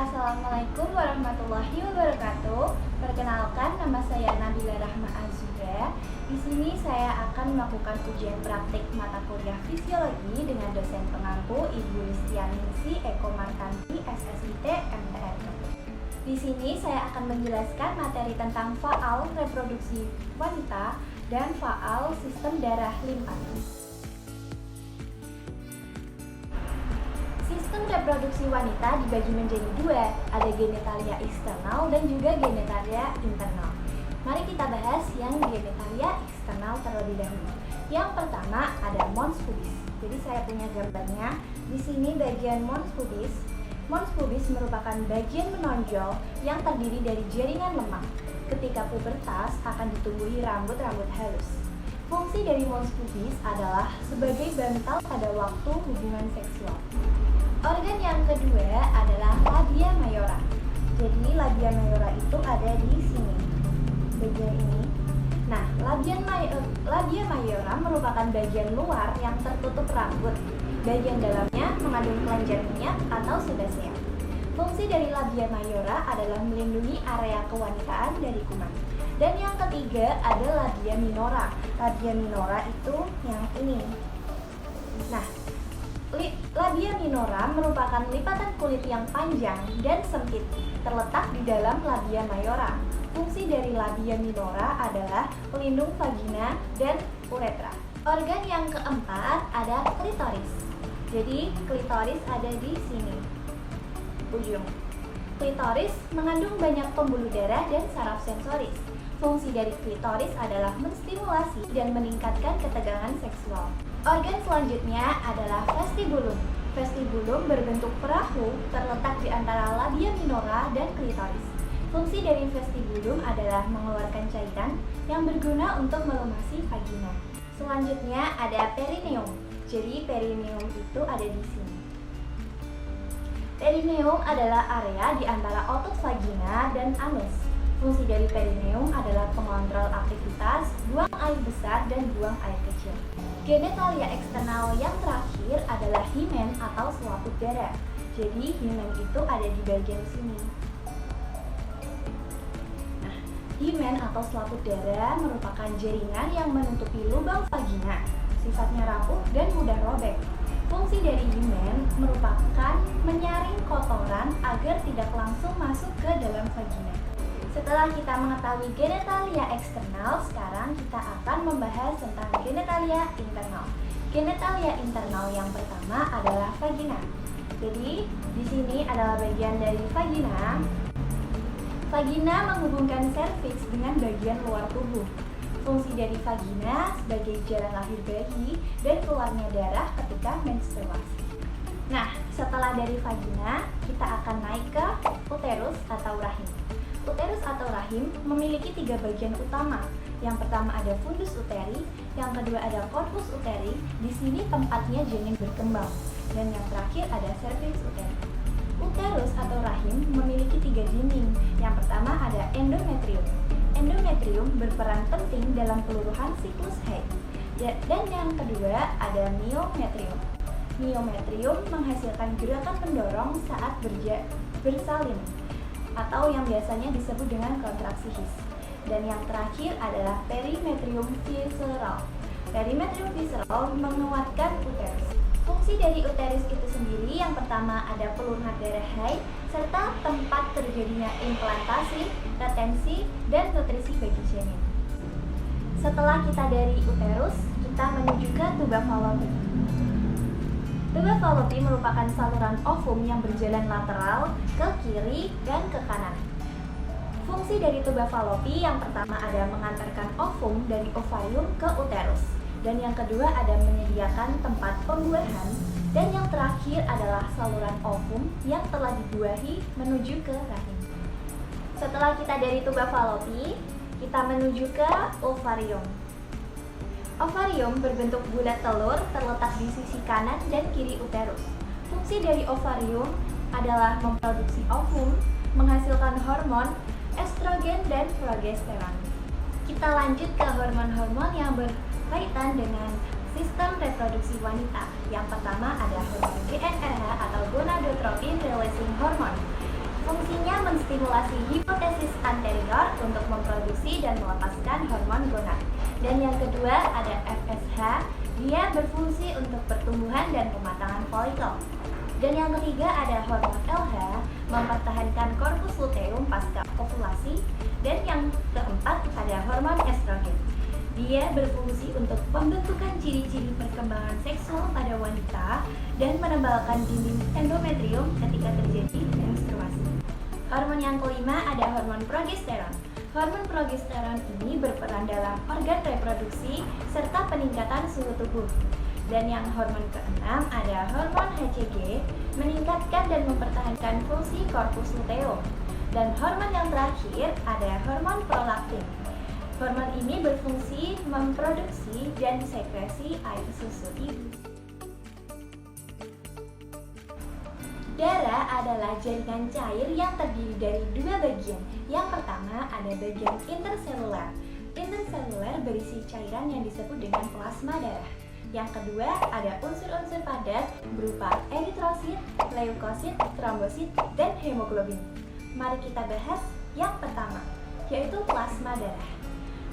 Assalamualaikum warahmatullahi wabarakatuh. Perkenalkan, nama saya Nabila Rahma Azuda. Di sini saya akan melakukan ujian praktik mata kuliah fisiologi dengan dosen pengampu Ibu Listianingsi Eko Martanti, SSIT, MTR. Di sini saya akan menjelaskan materi tentang faal reproduksi wanita dan faal sistem darah limpatis. Sistem reproduksi wanita dibagi menjadi dua, ada genitalia eksternal dan juga genitalia internal. Mari kita bahas yang genitalia eksternal terlebih dahulu. Yang pertama ada mons pubis. Jadi saya punya gambarnya. Di sini bagian mons pubis. Mons pubis merupakan bagian menonjol yang terdiri dari jaringan lemak. Ketika pubertas akan ditumbuhi rambut-rambut halus. Fungsi dari mons pubis adalah sebagai bantal pada waktu hubungan seksual. Organ yang kedua adalah labia mayora. Jadi labia mayora itu ada di sini, bagian ini. Nah, labia mayora merupakan bagian luar yang tertutup rambut. Bagian dalamnya mengandung kelenjar minyak atau sebasea. Fungsi dari labia mayora adalah melindungi area kewanitaan dari kuman. Dan yang ketiga ada labia minora. Labia minora itu yang ini. Nah, labia minora merupakan lipatan kulit yang panjang dan sempit, terletak di dalam labia mayora. Fungsi dari labia minora adalah pelindung vagina dan uretra. Organ yang keempat ada klitoris. Jadi klitoris ada di sini, ujung. Klitoris mengandung banyak pembuluh darah dan saraf sensoris. Fungsi dari klitoris adalah menstimulasi dan meningkatkan ketegangan seksual. Organ selanjutnya adalah vestibulum. Vestibulum berbentuk perahu terletak di antara labia minora dan klitoris. Fungsi dari vestibulum adalah mengeluarkan cairan yang berguna untuk melumasi vagina. Selanjutnya ada perineum. Jadi perineum itu ada di sini. Perineum adalah area di antara otot vagina dan anus. Fungsi dari perineum adalah pengontrol aktivitas, buang air besar dan buang air kecil. Genitalia eksternal yang terakhir adalah himen atau selaput darah. Jadi himen itu ada di bagian sini. Nah, himen atau selaput darah merupakan jaringan yang menutupi lubang vagina. Sifatnya rapuh dan mudah robek. Fungsi dari himen merupakan menyaring kotoran agar tidak langsung masuk ke dalam vagina. Setelah kita mengetahui genitalia eksternal, sekarang kita akan membahas tentang genitalia internal. Genitalia internal yang pertama adalah vagina. Jadi, di sini adalah bagian dari vagina. Vagina menghubungkan serviks dengan bagian luar tubuh. Fungsi dari vagina sebagai jalan lahir bayi dan keluarnya darah ketika menstruasi. Nah, setelah dari vagina, kita akan naik ke uterus atau rahim. Uterus atau rahim memiliki tiga bagian utama. Yang pertama ada fundus uteri, yang kedua ada corpus uteri. Di sini tempatnya janin berkembang. Dan yang terakhir ada cervix uteri. Uterus atau rahim memiliki tiga dinding. Yang pertama ada endometrium. Endometrium berperan penting dalam peluruhan siklus haid. Dan yang kedua ada myometrium. Myometrium menghasilkan gerakan pendorong saat bersalin, atau yang biasanya disebut dengan kontraksi his. Dan yang terakhir adalah perimetrium visceral. Perimetrium visceral menguatkan uterus. Fungsi dari uterus itu sendiri yang pertama ada peluruhan darah haid serta tempat terjadinya implantasi, retensi, dan nutrisi bagi janin. Setelah kita dari uterus, kita menuju ke tuba fallopi. Tuba fallopi merupakan saluran ovum yang berjalan lateral ke kiri dan ke kanan. Fungsi dari tuba fallopi yang pertama ada mengantarkan ovum dari ovarium ke uterus. Dan yang kedua ada menyediakan tempat pembuahan. Dan yang terakhir adalah saluran ovum yang telah dibuahi menuju ke rahim. Setelah kita dari tuba fallopi, kita menuju ke ovarium. Ovarium berbentuk bulat telur terletak di sisi kanan dan kiri uterus. Fungsi dari ovarium adalah memproduksi ovum, menghasilkan hormon, estrogen dan progesteron. Kita lanjut ke hormon-hormon yang berkaitan dengan sistem reproduksi wanita. Yang pertama ada hormon GnRH atau gonadotropin releasing hormone. Fungsinya menstimulasi hipotesis anterior untuk memproduksi dan melepaskan hormon gonad. Dan yang kedua ada FSH, dia berfungsi untuk pertumbuhan dan pematangan folikel. Dan yang ketiga ada hormon LH, mempertahankan korpus luteum pasca ovulasi. Dan yang keempat ada hormon estrogen. Dia berfungsi untuk pembentukan ciri-ciri perkembangan seksual pada wanita dan menebalkan dinding endometrium ketika terjadi menstruasi. Hormon yang kelima ada hormon progesteron. Hormon progesteron ini berperan dalam organ reproduksi serta peningkatan suhu tubuh. Dan yang hormon keenam ada hormon HCG, meningkatkan dan mempertahankan fungsi korpus luteum. Dan hormon yang terakhir ada hormon prolaktin. Hormon ini berfungsi memproduksi dan sekresi air susu ibu. Darah adalah jaringan cair yang terdiri dari dua bagian. Yang pertama ada bagian interseluler. Interseluler berisi cairan yang disebut dengan plasma darah. Yang kedua ada unsur-unsur padat berupa eritrosit, leukosit, trombosit, dan hemoglobin. Mari kita bahas yang pertama, yaitu plasma darah.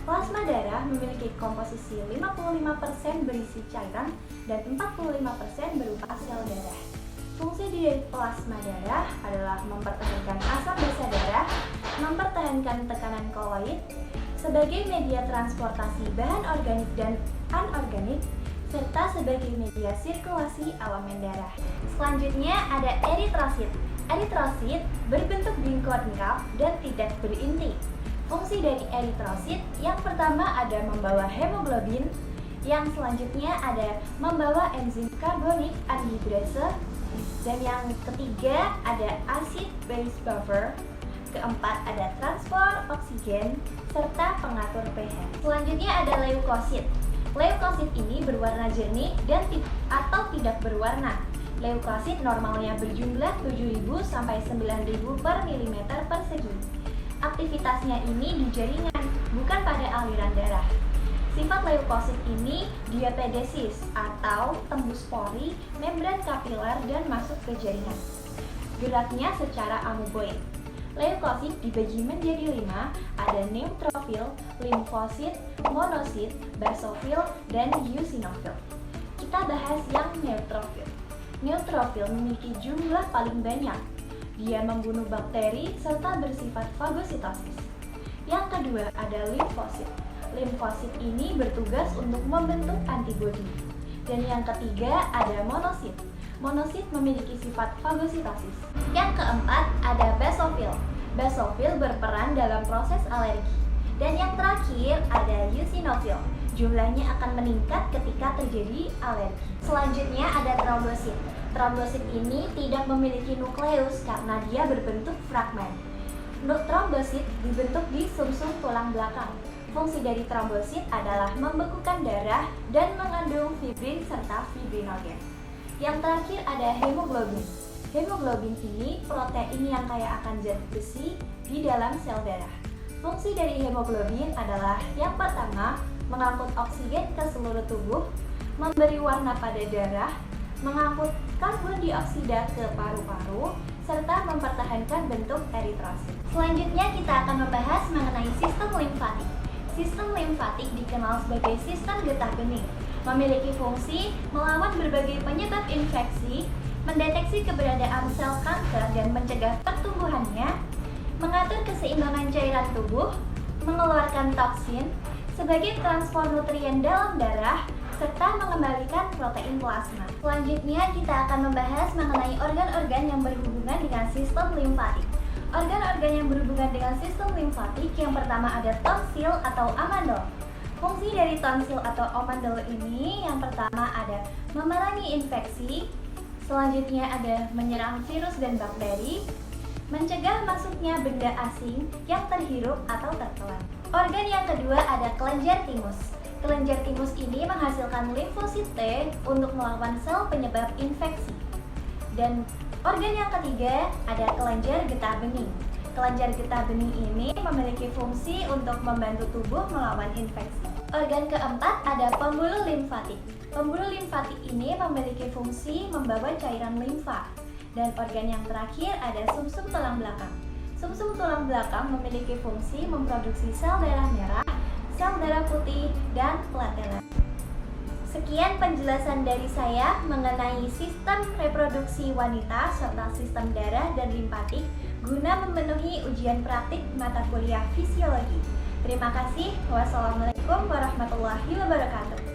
Plasma darah memiliki komposisi 55% berisi cairan dan 45% berupa sel darah. Fungsi dari plasma darah adalah mempertahankan asam basa darah, mempertahankan tekanan koloid, sebagai media transportasi bahan organik dan anorganik, serta sebagai media sirkulasi elemen darah. Selanjutnya ada eritrosit. Eritrosit berbentuk bingkongkap dan tidak berinti. Fungsi dari eritrosit yang pertama ada membawa hemoglobin, yang selanjutnya ada membawa enzim karbonik anhidrase, dan yang ketiga ada acid base buffer, keempat ada transport oksigen, serta pengatur pH. Selanjutnya ada leukosit. Leukosit ini berwarna jernih dan atau tidak berwarna. Leukosit normalnya berjumlah 7.000 sampai 9.000 per milimeter persegi. Aktivitasnya ini di jaringan, bukan pada aliran darah. Sifat leukosit ini diapedesis atau tembus pori, membran kapiler dan masuk ke jaringan. Geraknya secara amoeboid. Leukosit dibagi menjadi 5, ada neutrofil, limfosit, monosit, basofil, dan eosinofil. Kita bahas yang neutrofil. Neutrofil memiliki jumlah paling banyak. Dia membunuh bakteri serta bersifat fagositosis. Yang kedua ada limfosit. Limfosit ini bertugas untuk membentuk antibodi. Dan yang ketiga ada monosit. Monosit memiliki sifat fagositosis. Yang keempat ada basofil. Basofil berperan dalam proses alergi. Dan yang terakhir ada eosinofil. Jumlahnya akan meningkat ketika terjadi alergi. Selanjutnya ada trombosit. Trombosit ini tidak memiliki nukleus karena dia berbentuk fragmen. Trombosit dibentuk di sumsum tulang belakang. Fungsi dari trombosit adalah membekukan darah dan mengandung fibrin serta fibrinogen. Yang terakhir ada hemoglobin. Hemoglobin ini protein yang kaya akan zat besi di dalam sel darah. Fungsi dari hemoglobin adalah yang pertama, mengangkut oksigen ke seluruh tubuh, memberi warna pada darah, mengangkut karbon dioksida ke paru-paru, serta mempertahankan bentuk eritrosit. Selanjutnya kita akan membahas mengenai sistem limfatik. Sistem limfatik dikenal sebagai sistem getah bening, memiliki fungsi melawan berbagai penyebab infeksi, mendeteksi keberadaan sel kanker dan mencegah pertumbuhannya, mengatur keseimbangan cairan tubuh, mengeluarkan toksin, sebagai transport nutrien dalam darah, serta mengembalikan protein plasma. Selanjutnya kita akan membahas mengenai organ-organ yang berhubungan dengan sistem limfatik. Organ-organ yang berhubungan dengan sistem limfatik yang pertama ada tonsil atau amandel. Fungsi dari tonsil atau amandel ini yang pertama ada memerangi infeksi, selanjutnya ada menyerang virus dan bakteri, mencegah masuknya benda asing yang terhirup atau tertelan. Organ yang kedua ada kelenjar timus. Kelenjar timus ini menghasilkan limfosit T untuk melawan sel penyebab infeksi. Dan organ yang ketiga ada kelenjar getah bening. Kelenjar getah bening ini memiliki fungsi untuk membantu tubuh melawan infeksi. Organ keempat ada pembuluh limfatik. Pembuluh limfatik ini memiliki fungsi membawa cairan limfa. Dan organ yang terakhir ada sumsum tulang belakang. Sumsum tulang belakang memiliki fungsi memproduksi sel darah merah, sel darah putih, dan platelet. Sekian penjelasan dari saya mengenai sistem reproduksi wanita serta sistem darah dan limpatik guna memenuhi ujian praktik mata kuliah fisiologi. Terima kasih. Wassalamualaikum warahmatullahi wabarakatuh.